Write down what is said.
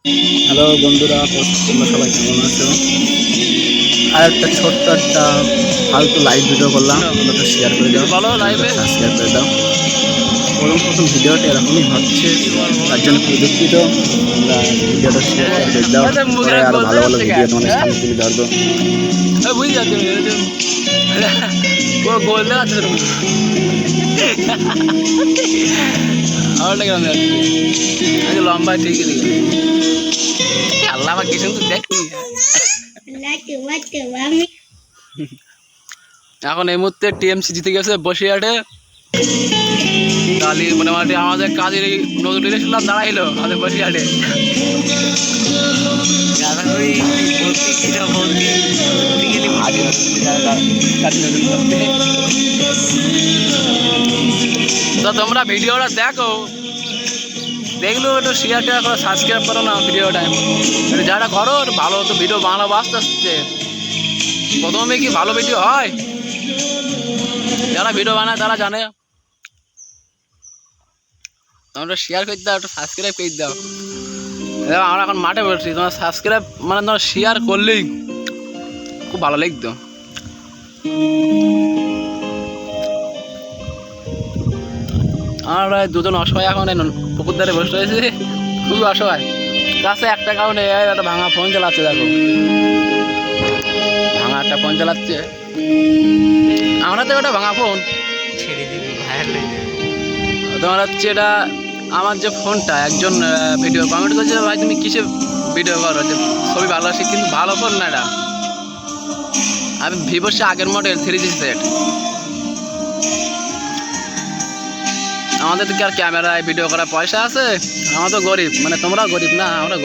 Hello বন্ধুরা, তোমরা সবাই কেমন আছো? আর একটা ছোট্ট একটা ফালতু লাইভ ভিডিও করলাম, তোমরা তো শেয়ার করে দাও, সাবস্ক্রাইব করে দাও। প্রথম ভিডিওটা এরকমই হচ্ছে, তার জন্য খুব দুঃখিত। তোমরা ভিডিওটা শেয়ার করে দাও, পরে আরো ভালো ভালো ভিডিও তোমাদের সামনে তুলে ধরবো। লম্বা ঠিক আল্লাহ আমার কিছু দেখবি এখন এই মুহূর্তে টিএমসি জিতে গেছে বসিরহাটে। তাহলে মোটামুটি আমাদের কাজের এই নতুন ইলেকশন দাঁড়াইলো আমাদের বসিরহাটে। তো তোমরা ভিডিওটা দেখো, দেখলেও একটু শেয়ার টেয়ার করো, সাবস্ক্রাইব করো না ভিডিওটা। যারা করো ভালো তো ভিডিও বাংলা আস্তে আস্তে প্রথমে কি ভালো ভিডিও হয়, যারা ভিডিও বানায় তারা জানে। তোমরা শেয়ার করে দাও, একটু সাবস্ক্রাইব করে দাও। আমরা এখন মাঠে বসছি, তোমার সাবস্ক্রাইব মানে তোমার শেয়ার করলেই খুব ভালো লাগতো। আমরা দুজন অসহায় এখন পুকুর ধারে বসে রয়েছে, খুবই অসহায়। কাছে একটা কারণে একটা ভাঙা ফোন চালাচ্ছে, দেখো ভাঙা একটা ফোন চালাচ্ছে। আমরা তো ওটা ভাঙা ফোন ছেড়ে দিবি, তোমার হচ্ছে এটা আমার যে ফোনটা, একজন ভিডিও কমেন্ট করছে, ভাই তুমি কিসে ভিডিও করো, যে ছবি ভালো আসে, কিন্তু ভালো ফোন না এটা। আমি ভিভোর আগের মডেল 3G সেট। আমাদের তো কি আর ক্যামেরায় ভিডিও করার পয়সা আছে? আমরা তো গরিব, মানে তোমরাও গরিব না, আমরা